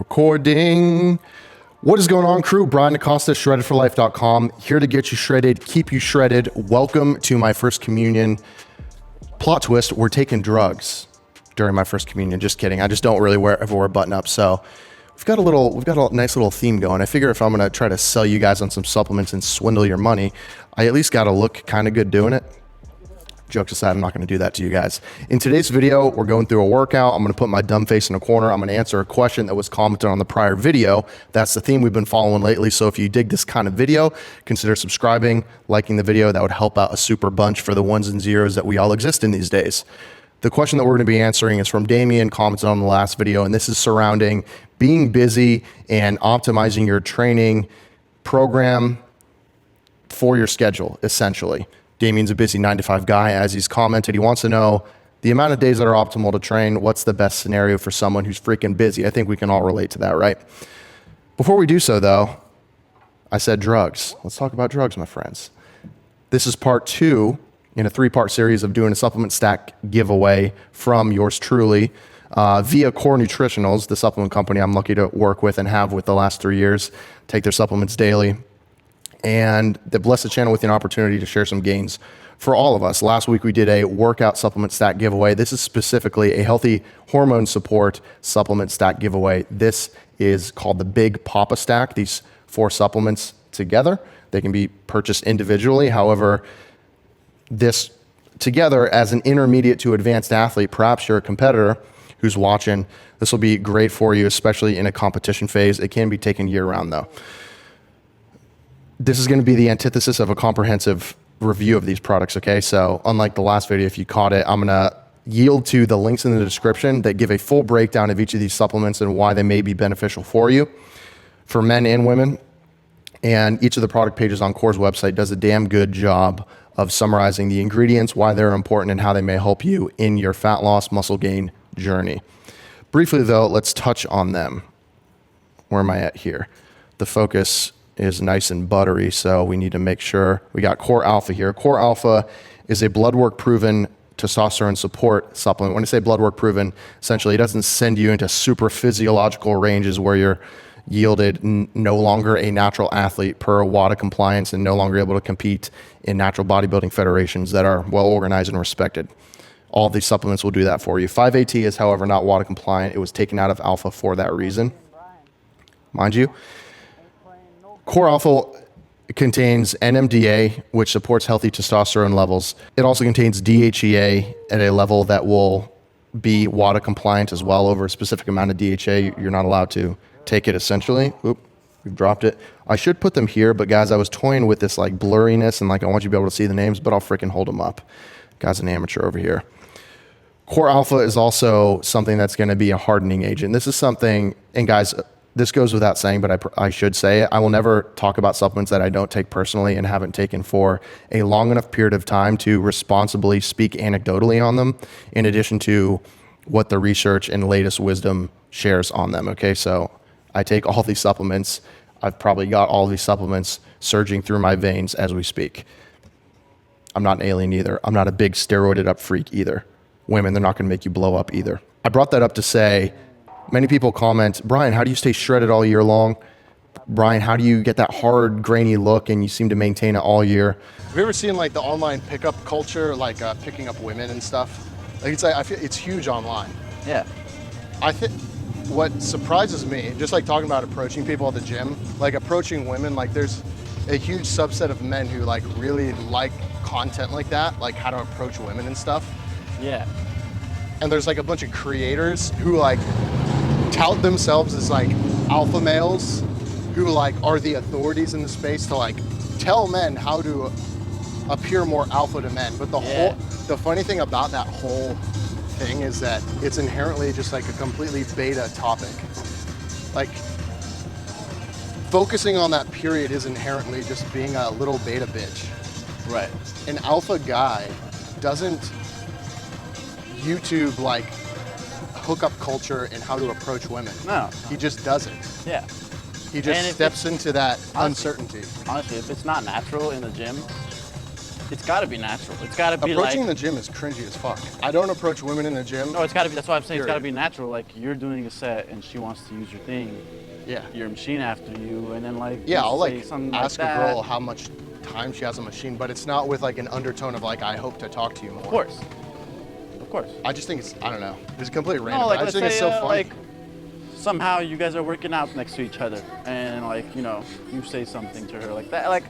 Recording. What is going on, crew? Brian DeCosta, shreddedforlife.com, here to get you shredded, keep you shredded. Welcome to my first communion. Plot twist, we're taking drugs during my first communion. Just kidding. I just don't really ever wear button up. So we've got a nice little theme going. I figure if I'm going to try to sell you guys on some supplements and swindle your money, I at least got to look kind of good doing it. Jokes aside, I'm not going to do that to you guys. In today's video, we're going through a workout. I'm going to put my dumb face in a corner. I'm going to answer a question that was commented on the prior video. That's the theme we've been following lately. So if you dig this kind of video, consider subscribing, liking the video. That would help out a super bunch for the ones and zeros that we all exist in these days. The question that we're going to be answering is from Damien, commented on the last video, and this is surrounding being busy and optimizing your training program for your schedule, essentially. Damien's a busy 9-to-5 guy. As he's commented, he wants to know the amount of days that are optimal to train. What's the best scenario for someone who's freaking busy? I think we can all relate to that, right? Before we do so, though, I said drugs. Let's talk about drugs, my friends. This is part 2 in a 3-part series of doing a supplement stack giveaway from yours truly via Core Nutritionals, the supplement company I'm lucky to work with and have with the last 3 years. Take their supplements daily. And they've blessed the channel with an opportunity to share some gains for all of us. Last week we did a workout supplement stack giveaway. This is specifically a healthy hormone support supplement stack giveaway. This is called the Big Papa Stack. These 4 supplements together, they can be purchased individually. However, this together as an intermediate to advanced athlete, perhaps you're a competitor who's watching, this will be great for you, especially in a competition phase. It can be taken year round though. This is going to be the antithesis of a comprehensive review of these products, okay? So unlike the last video, if you caught it, I'm going to yield to the links in the description that give a full breakdown of each of these supplements and why they may be beneficial for you, for men and women. And each of the product pages on Core's website does a damn good job of summarizing the ingredients, why they're important, and how they may help you in your fat loss, muscle gain journey. Briefly though, let's touch on them. Where am I at here? The focus is nice and buttery, so we need to make sure we got Core Alpha here. Core Alpha is a blood work proven testosterone support supplement. When I say blood work proven, essentially it doesn't send you into super physiological ranges where you're yielded no longer a natural athlete per WADA compliance and no longer able to compete in natural bodybuilding federations that are well organized and respected. All of these supplements will do that for you. 5-AT is, however, not WADA compliant. It was taken out of Alpha for that reason. Mind you, Core Alpha contains NMDA, which supports healthy testosterone levels. It also contains DHEA at a level that will be WADA compliant as well. Over a specific amount of DHA, you're not allowed to take it essentially. Oop, we've dropped it. I should put them here, but guys, I was toying with this like blurriness and like I want you to be able to see the names, but I'll freaking hold them up. Guy's an amateur over here. Core Alpha is also something that's going to be a hardening agent. This is something, and guys, this goes without saying, but I should say it. I will never talk about supplements that I don't take personally and haven't taken for a long enough period of time to responsibly speak anecdotally on them, in addition to what the research and latest wisdom shares on them, okay? So I take all these supplements. I've probably got all these supplements surging through my veins as we speak. I'm not an alien either. I'm not a big steroided up freak either. Women, they're not gonna make you blow up either. I brought that up to say, many people comment, Brian, how do you stay shredded all year long? Brian, how do you get that hard, grainy look and you seem to maintain it all year? Have you ever seen like the online pickup culture, like picking up women and stuff? Like I feel it's huge online. Yeah. I think what surprises me, just like talking about approaching people at the gym, like approaching women, like there's a huge subset of men who like really like content like that, like how to approach women and stuff. Yeah. And there's like a bunch of creators who like tout themselves as like alpha males who like are the authorities in the space to like tell men how to appear more alpha to men. But the funny thing about that whole thing is that it's inherently just like a completely beta topic. Like focusing on that period is inherently just being a little beta bitch. Right. An alpha guy doesn't YouTube like hookup culture and how to approach women. No. He just doesn't. Yeah. He just steps into that uncertainty. Honestly, if it's not natural in the gym, It's got to be natural. It's got to be Approaching like. the gym is cringy as fuck. I don't approach women in the gym. No, it's got to be. That's why I'm saying it's got to Period. be natural. Like you're doing a set and she wants to use your thing, Yeah. your machine after you, and then like. Yeah, you I'll say like something ask like a that. girl how much time she has a machine, but it's not with like an undertone of like, I hope to talk to you more. Of course. Of course. I just think it's, I don't know. It's completely random. No, like I let's just think say it's so funny. like somehow you guys are working out next to each other, and like you know you say something to her like that. Like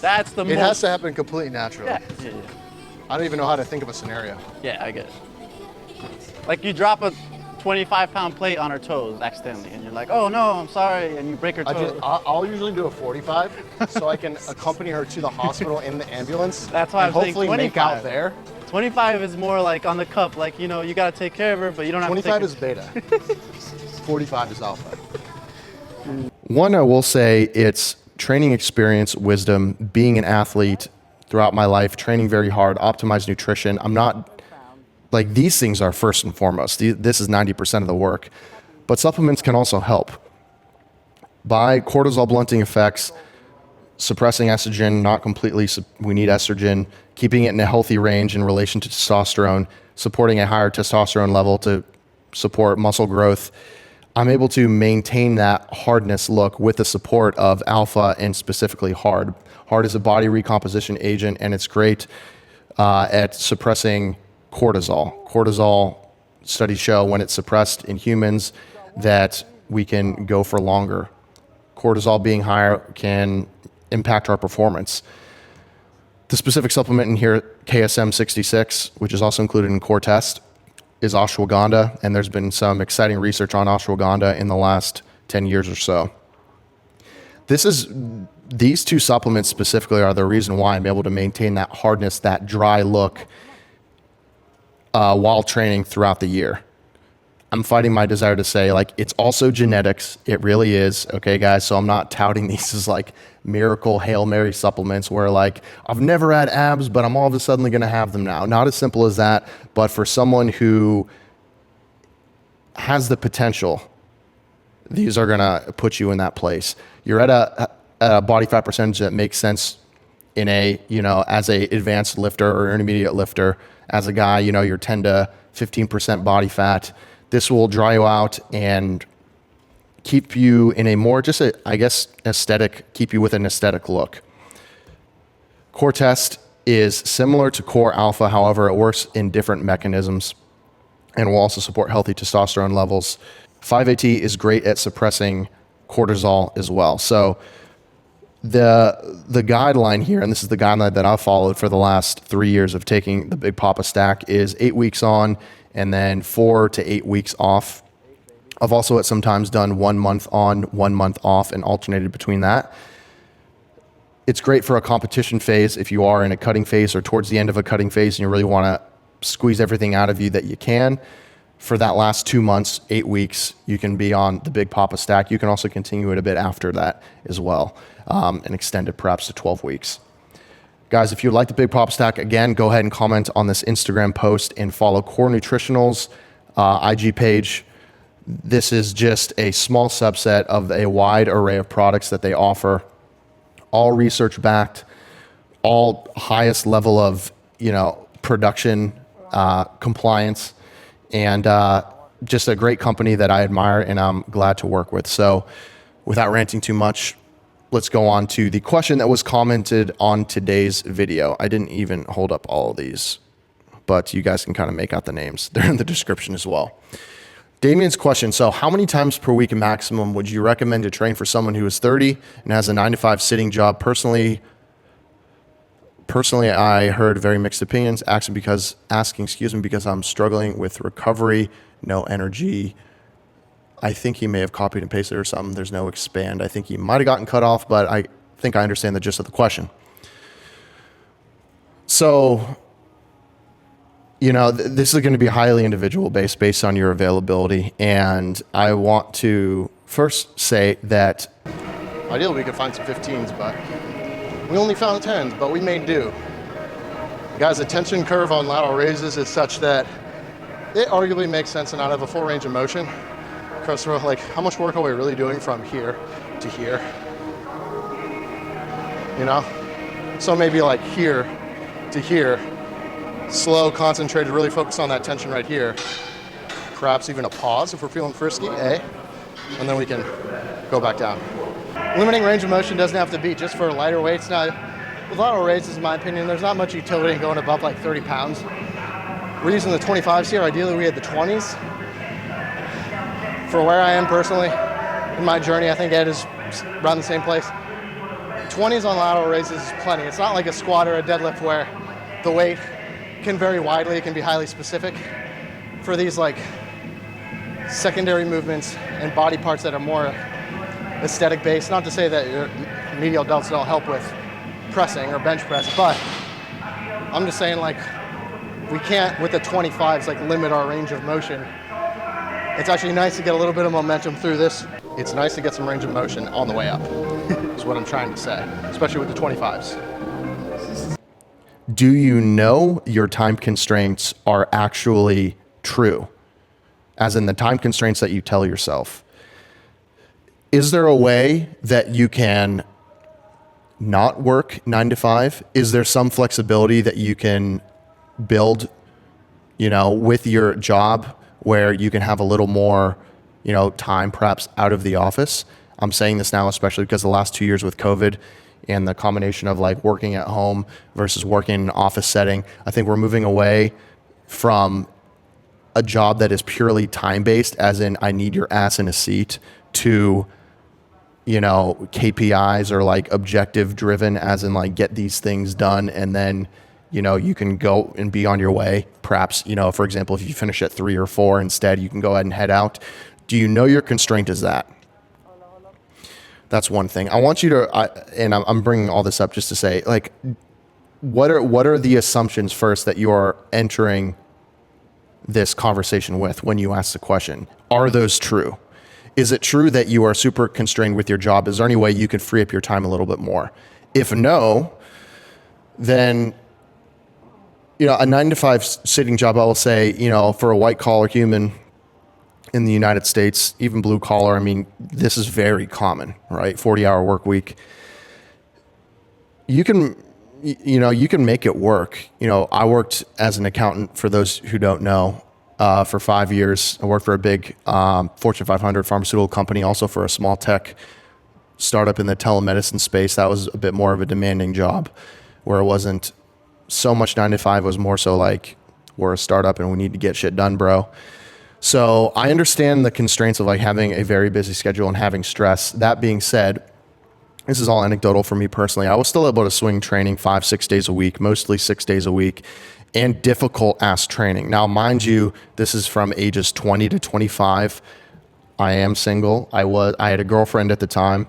that's the It most. has to happen completely naturally. Yeah, yeah, yeah. I don't even know how to think of a scenario. Yeah, I get it. Like you drop a 25-pound plate on her toes accidentally, and you're like, oh no, I'm sorry, and you break her toe. I'll usually do a 45 so I can accompany her to the hospital in the ambulance. That's why and I'm saying hopefully make 25. out there. 25 is more like on the cup, like you know, you gotta take care of her, but you don't have to 25 take is beta. 45 is alpha. One, I will say it's training experience, wisdom, being an athlete throughout my life, training very hard, optimized nutrition. I'm not like these things are first and foremost. This is 90% of the work, but supplements can also help by cortisol blunting effects, suppressing estrogen, not completely. We need estrogen, keeping it in a healthy range in relation to testosterone, supporting a higher testosterone level to support muscle growth. I'm able to maintain that hardness look with the support of alpha and specifically hard. Hard is a body recomposition agent, and it's great at suppressing cortisol. Cortisol studies show when it's suppressed in humans that we can go for longer. Cortisol being higher can impact our performance. The specific supplement in here, KSM 66, which is also included in Core Test, is ashwagandha, and there's been some exciting research on ashwagandha in the last 10 years or so. These two supplements specifically are the reason why I'm able to maintain that hardness, that dry look while training throughout the year. I'm fighting my desire to say, like, it's also genetics. It really is. Okay, guys. So I'm not touting these as like miracle Hail Mary supplements where like, I've never had abs, but I'm all of a sudden going to have them now. Not as simple as that. But for someone who has the potential, these are going to put you in that place. You're at a body fat percentage that makes sense in a, you know, as a advanced lifter or intermediate lifter. As a guy, you know, you're 10 to 15% body fat. This will dry you out and keep you in a more just, aesthetic, keep you with an aesthetic look. Core Test is similar to Core Alpha. However, it works in different mechanisms and will also support healthy testosterone levels. 5-AT is great at suppressing cortisol as well. So the guideline here, and this is the guideline that I've followed for the last 3 years of taking the Big Papa stack, is 8 weeks on and then 4 to 8 weeks off. I've also at sometimes done 1 month on, 1 month off, and alternated between that. It's great for a competition phase if you are in a cutting phase or towards the end of a cutting phase and you really want to squeeze everything out of you that you can. For that last 2 months, 8 weeks, you can be on the Big Papa stack. You can also continue it a bit after that as well, and extend it perhaps to 12 weeks. Guys, if you'd like the Big Papa stack, again, go ahead and comment on this Instagram post and follow Core Nutritional's IG page. This is just a small subset of a wide array of products that they offer, all research backed, all highest level of, you know, production compliance, and just a great company that I admire and I'm glad to work with. So without ranting too much, let's go on to the question that was commented on today's video. I didn't even hold up all of these, but you guys can kind of make out the names. They're in the description as well. Damien's question. So how many times per week maximum would you recommend to train for someone who is 30 and has a 9-to-5 sitting job? Personally, I heard very mixed opinions. Asking because I'm struggling with recovery, no energy. I think he may have copied and pasted or something. There's no expand. I think he might have gotten cut off, but I think I understand the gist of the question. So, you know, this is going to be highly individual based on your availability. And I want to first say that Ideally, we could find some 15s, but we only found 10s, but we made do. Guys, the tension curve on lateral raises is such that it arguably makes sense to not have a full range of motion. Because we're like, how much work are we really doing from here to here? You know? So maybe like here, to here. Slow, concentrated, really focus on that tension right here. Perhaps even a pause if we're feeling frisky, and then we can go back down. Limiting range of motion doesn't have to be just for lighter weights. Now, with lateral raises, in my opinion, there's not much utility in going above like 30 pounds. We're using the 25s here. Ideally, we had the 20s. For where I am personally in my journey, I think Ed is around the same place. 20s on lateral raises is plenty. It's not like a squat or a deadlift where the weight can vary widely. It can be highly specific. For these like secondary movements and body parts that are more aesthetic based, not to say that your medial delts don't help with pressing or bench press, but I'm just saying like we can't with the 25s like limit our range of motion. It's actually nice to get a little bit of momentum through this. It's nice to get some range of motion on the way up, is what I'm trying to say, especially with the 25s. Do you know your time constraints are actually true? As in the time constraints that you tell yourself. Is there a way that you can not work 9 to 5? Is there some flexibility that you can build, with your job where you can have a little more, time perhaps out of the office? I'm saying this now, especially because the last 2 years with COVID and the combination of like working at home versus working in an office setting, I think we're moving away from a job that is purely time-based, as in I need your ass in a seat, to, KPIs or like objective driven, as in like get these things done and then, you can go and be on your way. Perhaps, for example, if you finish at 3 or 4 instead, you can go ahead and head out. Do you know your constraint is that? That's one thing. I want you to, and I'm bringing all this up just to say, like, what are the assumptions first that you are entering this conversation with when you ask the question? Are those true? Is it true that you are super constrained with your job? Is there any way you can free up your time a little bit more? If no, then, a 9 to 5 sitting job, I will say, for a white collar human in the United States, even blue collar, I mean, this is very common, right? 40-hour work week. You can make it work. I worked as an accountant, for those who don't know, for 5 years. I worked for a big Fortune 500 pharmaceutical company, also for a small tech startup in the telemedicine space. That was a bit more of a demanding job, where it wasn't so much 9 to 5. It was more so like, we're a startup and we need to get shit done, bro. So I understand the constraints of like having a very busy schedule and having stress. That being said, this is all anecdotal for me personally. I was still able to swing training 5-6 days a week, mostly 6 days a week, and difficult ass training. Now, mind you, this is from ages 20 to 25. I am single. I had a girlfriend at the time,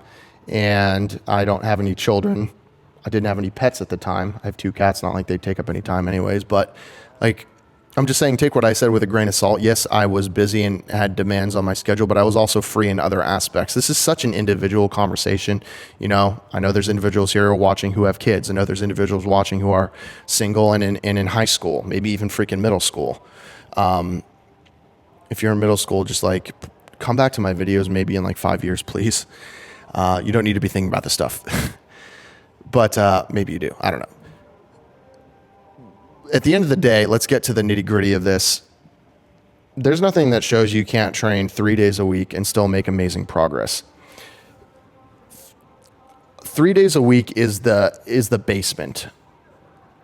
and I don't have any children. I didn't have any pets at the time. I have 2 cats, not like they take up any time anyways, but like, I'm just saying, take what I said with a grain of salt. Yes, I was busy and had demands on my schedule, but I was also free in other aspects. This is such an individual conversation. I know there's individuals here watching who have kids. I know there's individuals watching who are single and in high school, maybe even freaking middle school. If you're in middle school, just like come back to my videos maybe in like 5 years, please. You don't need to be thinking about this stuff, but maybe you do. I don't know. At the end of the day, let's get to the nitty gritty of this. There's nothing that shows you can't train 3 days a week and still make amazing progress. 3 days a week is the basement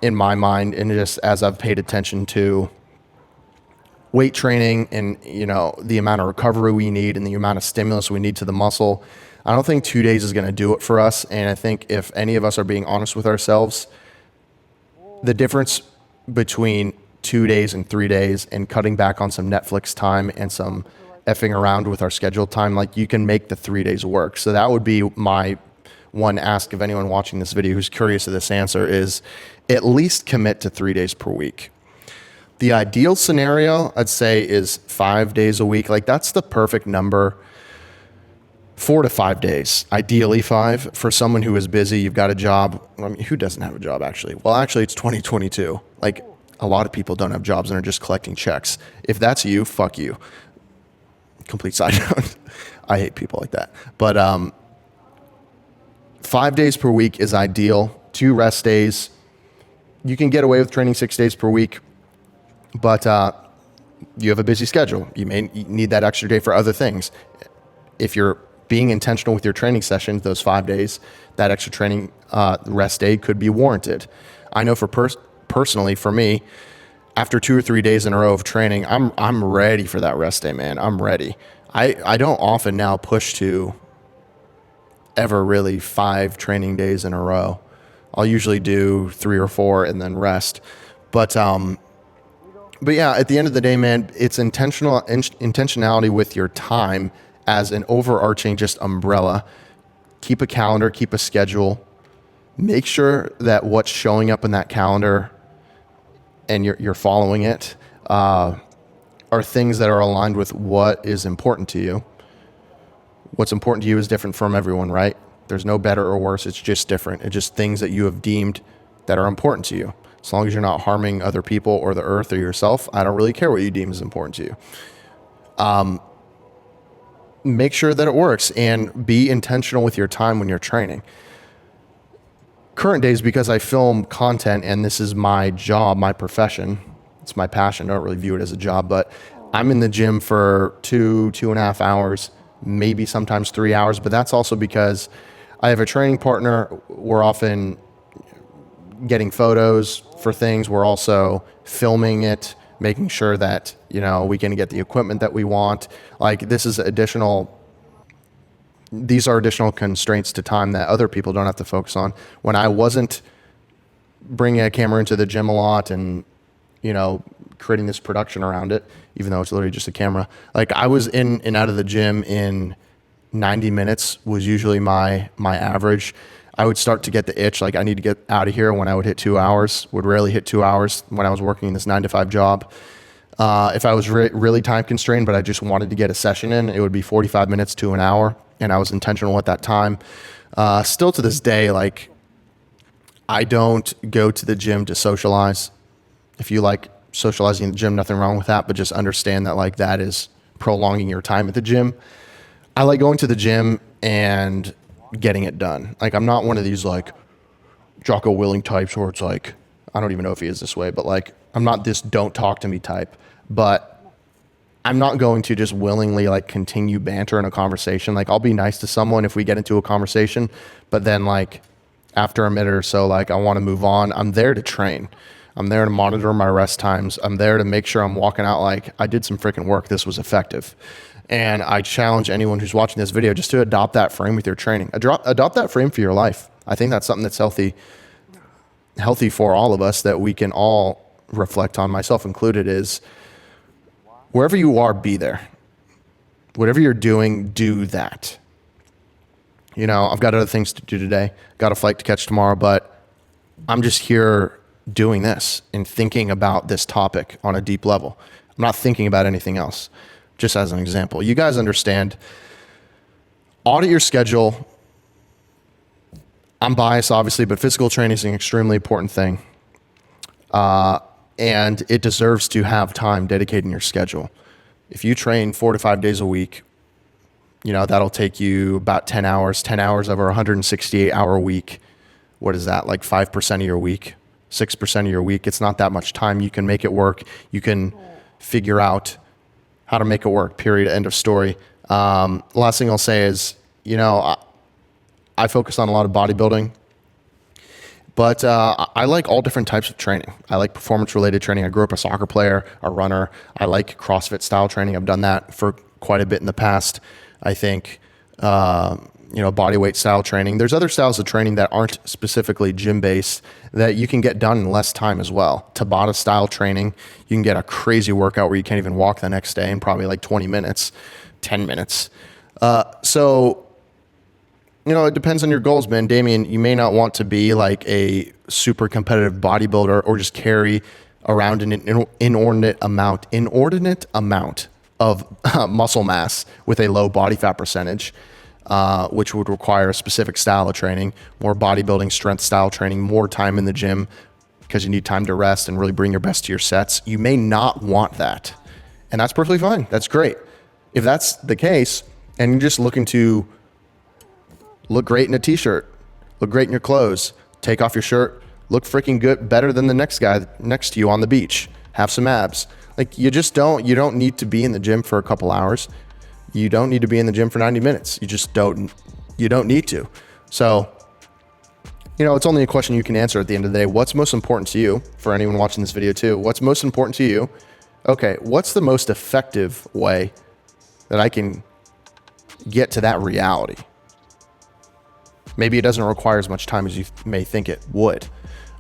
in my mind, and just as I've paid attention to weight training and the amount of recovery we need and the amount of stimulus we need to the muscle. I don't think 2 days is going to do it for us. And I think if any of us are being honest with ourselves, the difference between 2 days and 3 days and cutting back on some Netflix time and some effing around with our scheduled time, like you can make the 3 days work. So that would be my one ask of anyone watching this video who's curious of this answer, is at least commit to 3 days per week. The ideal scenario, I'd say, is 5 days a week. Like that's the perfect number. 4 to 5 days, ideally 5 for someone who is busy. You've got a job. I mean, who doesn't have a job actually? Well, actually it's 2022. Like a lot of people don't have jobs and are just collecting checks. If that's you, fuck you. Complete side note. I hate people like that. But 5 days per week is ideal. 2 rest days. you can get away with training 6 days per week, but you have a busy schedule. You may need that extra day for other things. If you're being intentional with your training sessions, those 5 days, that extra training rest day could be warranted. I know personally, for me, after 2 or 3 days in a row of training, I'm ready for that rest day, man. I'm ready. I don't often now push to ever really 5 training days in a row. I'll usually do 3 or 4 and then rest. But yeah, at the end of the day, man, it's intentionality with your time as an overarching just umbrella. Keep a calendar, keep a schedule. Make sure that what's showing up in that calendar and you're following it are things that are aligned with what is important to you. What's important to you is different from everyone, right? There's no better or worse. It's just different. It's just things that you have deemed that are important to you. As long as you're not harming other people or the earth or yourself, I don't really care what you deem is important to you. Make sure that it works and be intentional with your time when you're training. Current days, because I film content and this is my job, my profession, it's my passion. I don't really view it as a job, but I'm in the gym for 2.5 hours, maybe sometimes 3 hours, but that's also because I have a training partner. We're often getting photos for things. We're also filming it, making sure that, we can get the equipment that we want. Like these are additional constraints to time that other people don't have to focus on. When I wasn't bringing a camera into the gym a lot and, creating this production around it, even though it's literally just a camera, like I was in and out of the gym in 90 minutes was usually my average. I would start to get the itch, like I need to get out of here when I would hit 2 hours, would rarely hit 2 hours when I was working this 9 to 5 job. If I was really time constrained, but I just wanted to get a session in, it would be 45 minutes to an hour. And I was intentional at that time. Still to this day, like I don't go to the gym to socialize. If you like socializing in the gym, nothing wrong with that, but just understand that like that is prolonging your time at the gym. I like going to the gym and getting it done. Like I'm not one of these like Jocko Willing types where it's like, I don't even know if he is this way, but like I'm not this don't talk to me type, but I'm not going to just willingly like continue banter in a conversation. Like I'll be nice to someone if we get into a conversation, but then like after a minute or so, like I want to move on. I'm there to train. I'm there to monitor my rest times. I'm there to make sure I'm walking out like I did some freaking work. This was effective. And I challenge anyone who's watching this video just to adopt that frame with your training. Adopt that frame for your life. I think that's something that's healthy for all of us that we can all reflect on, myself included, is wherever you are, be there. Whatever you're doing, do that. I've got other things to do today. Got a flight to catch tomorrow, but I'm just here doing this and thinking about this topic on a deep level. I'm not thinking about anything else. Just as an example, you guys understand, audit your schedule. I'm biased, obviously, but physical training is an extremely important thing. And it deserves to have time dedicated in your schedule. If you train 4 to 5 days a week, that'll take you about 10 hours over a 168-hour week. What is that? Like 5% of your week, 6% of your week. It's not that much time. You can make it work. You can figure out how to make it work, period, end of story. Last thing I'll say is, I focus on a lot of bodybuilding, but I like all different types of training. I like performance-related training. I grew up a soccer player, a runner. I like CrossFit style training. I've done that for quite a bit in the past. I think, body weight style training. There's other styles of training that aren't specifically gym-based that you can get done in less time as well. Tabata style training, you can get a crazy workout where you can't even walk the next day in probably like 20 minutes, 10 minutes. It depends on your goals, man. Damien, you may not want to be like a super competitive bodybuilder or just carry around an inordinate amount of muscle mass with a low body fat percentage, which would require a specific style of training, more bodybuilding strength style training, more time in the gym because you need time to rest and really bring your best to your sets. You may not want that, and that's perfectly fine. That's great. If that's the case and you're just looking to look great in a t-shirt, look great in your clothes, take off your shirt, look freaking good, better than the next guy next to you on the beach. Have some abs. Like you don't need to be in the gym for a couple hours. You don't need to be in the gym for 90 minutes. You don't need to. So, it's only a question you can answer at the end of the day. What's most important to you? For anyone watching this video too, what's most important to you? Okay, what's the most effective way that I can get to that reality? Maybe it doesn't require as much time as you may think it would.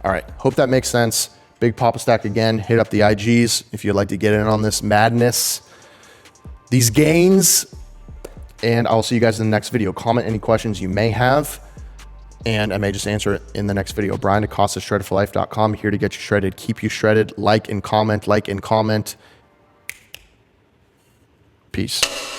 All right, hope that makes sense. Big Papa Stack again. Hit up the IGs if you'd like to get in on this madness, these gains, and I'll see you guys in the next video. Comment any questions you may have, and I may just answer it in the next video. Brian DeCosta, ShredderForLife.com, here to get you shredded, keep you shredded. Like and comment. Peace.